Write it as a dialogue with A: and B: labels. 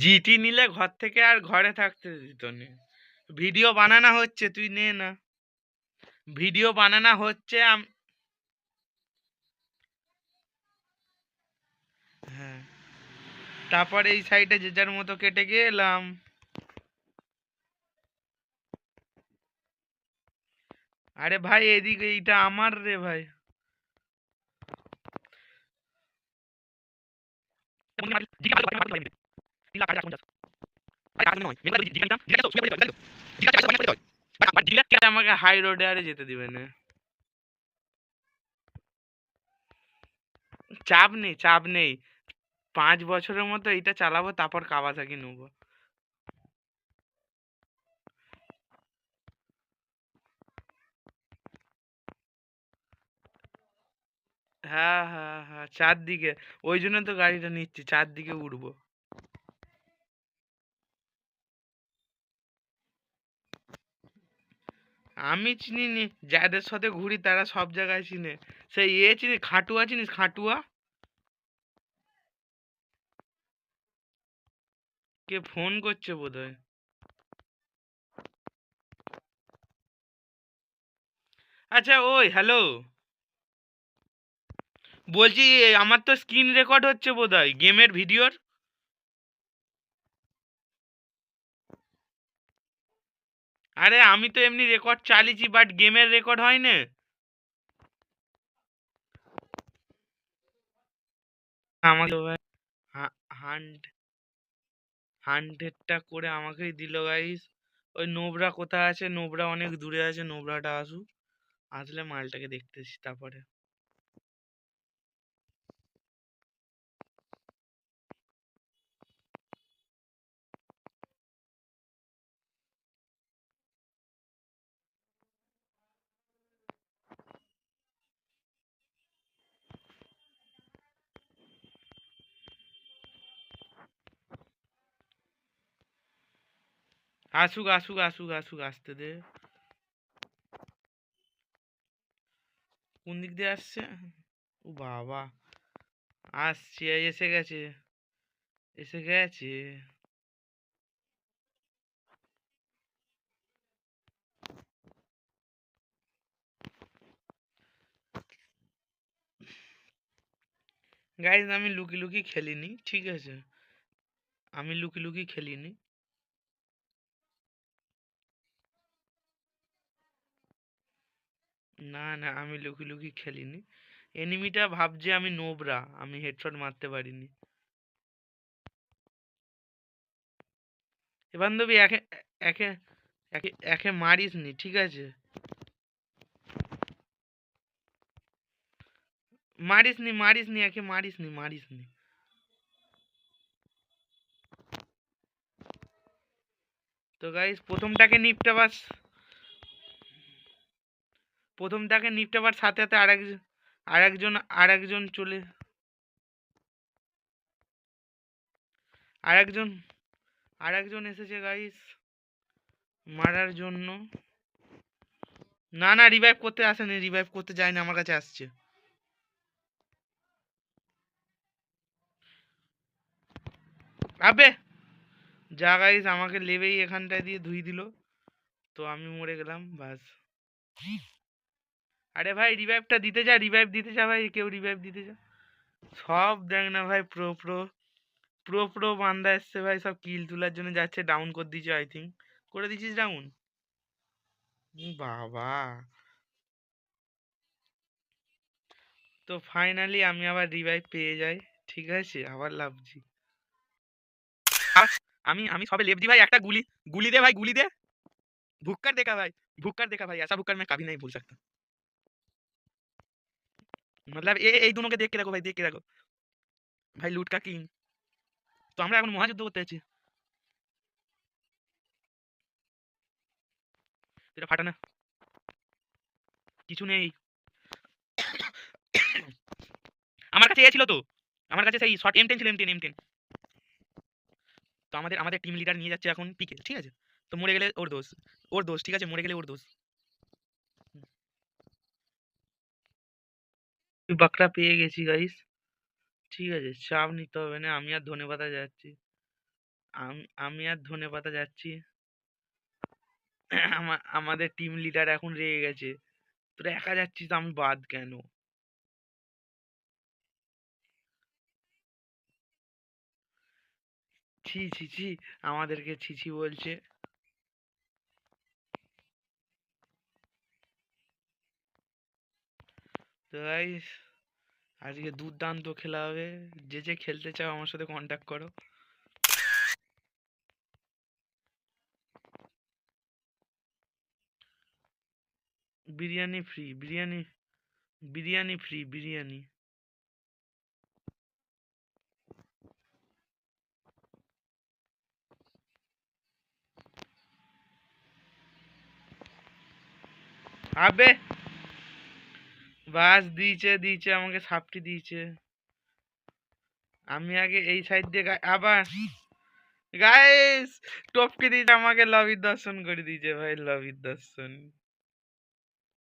A: GT নিলে ঘর থেকে আর ঘরে থাকতে দিত না। ভিডিও বানানো হচ্ছে, তুই নে না। ভিডিও বানানো হচ্ছে হ্যাঁ, তারপরে এই সাইডে যে যার মতো কেটে গেলাম। আরে ভাই এদিকে এইটা আমার রে ভাই। আমাকে হাই রোডে আরে যেতে দিবে না। চাপ নেই, চাপ নেই। 5 বছরের মতো এটা চালাবো, তারপর কাওয়াসাকি নেবো। হ্যাঁ হ্যাঁ হ্যাঁ, 4 দিকে। ওই জন্য তো গাড়িটা নিচ্ছি, 4 দিকে উঠবো। আমি চিনি নি, যাদের সাথে ঘুরি তারা সব জায়গায় চিনে। সেই চিনি, খাটুয়া চিনিস, খাটুয়া? কে ফোন করছে বোধহয়। আচ্ছা ওই হ্যালো, বলছি আমার তো স্ক্রিন রেকর্ড হচ্ছে বোধহয় গেমের ভিডিওর। আরে আমি তো এমনি রেকর্ড চালিয়েছি, বাট গেমের রেকর্ড হয় না। আমাকে হান্ড্রেডটা করে আমাকেই দিল গাইস। ওই নোবরা কোথায় আছে? নোবরা অনেক দূরে আছে, নোবরাটা আসুক। আসলে মালটাকে দেখতেছি তারপরে। আসুক আসুক আসুক আসুক, আসতে দে। কোন দিক দিয়ে আসছে? ও বাবা, আসছে, এসে গেছে, এসে গেছে। গাইজ আমি লুকি লুকি খেলিনি, ঠিক আছে? আমি লুকি লুকি খেলিনি। না না, আমি লুকি লুকি খেলিনি। এনিমিটা ভাবছে আমি নোবরা, আমি হেডশট মারতে পারিনি। এ বান্ধবী, একে একে একে একে মারিস নি, ঠিক আছে? মারিস নি, মারিস নি, একে মারিস নি, মারিস নি। তো গাইস প্রথমটাকে নিপটাবার সাথে সাথে আরেকজন আরেকজন চলে আরেকজন আরেকজন এসেছে গাইস মারার জন্য। না না, রিভাইভ করতে আসেনি, রিভাইভ করতে যায়নি, আমার কাছে আসছে। আবে যা গাইস, আমাকে লেবেই এখানটায় দিয়ে ধুই দিল। তো আমি মরে গেলাম, বাস। আরে ভাই রিভাইভটা দিতে যা, রিভাইভ দিতে যা ভাই, কেউ রিভাইভ দিতে যা। সব দেখ না ভাই, প্রো প্রো প্রো প্রো বান্দা এসছে ভাই, সব কিল তোলার জন্য যাচ্ছে। ডাউন করে দিয়েছে, আই থিঙ্ক করে দিয়েছিস ডাউন। বাবা, তো ফাইনালি আমি আবার রিভাইভ পেয়ে যাই। ঠিক আছে, আবার লাভছি। আমি আমি সবে लेफ्ट भाई, একটা গুলি গুলি दे भाई, गुली दे। भुक्कर देखा भाई, भुक्कर देखा भाई, ऐसा भुक्कर मैं कभी नहीं भूल सकता। मतलब এই দুটোকে দেখ के रखो भाई, देख के रखो भाई, लूट का किंग। তো আমরা এখন মহাযুদ্ধ করতে আছি। এটা ফাটা না, কিছু নেই। আমার কাছে এ ছিল তো, আমার কাছে সেই শর্ট M10 ছিল, M10। তো আমাদের আমাদের টিম লিডার নিয়ে যাচ্ছে এখন পিকে, ঠিক আছে? তো মরে গেলে ওর দোষ, ওর দোষ, ঠিক আছে? মরে গেলে ওর দোষ। বাকরা পেয়ে গেছি গাইস, ঠিক আছে? চাপ নিতে হবে না, আমি আর ধনেপাতা যাচ্ছি। আমি আর ধনেপাতা যাচ্ছি। আমাদের টিম লিডার এখন রেগে গেছে, তোরা একা যাচ্ছিস আমি বাদ কেন? ছি ছি ছি, আমাদেরকে ছি ছি বলছে। তো গাইস, আজকে দুর্দান্ত খেলা হবে। যে যে খেলতে চাও আমার সাথে কন্ট্যাক্ট করো। Biryani free, biryani, biryani free, biryani. আবে বাস দিয়েছে দিয়েছে, আমাকে সাপটি দিয়েছে। আমি আগে এই সাইড দিয়ে আবার গাইস টপকে দিয়েছে আমাকে, লবির দর্শন করে দিয়েছে ভাই, লবির দর্শন।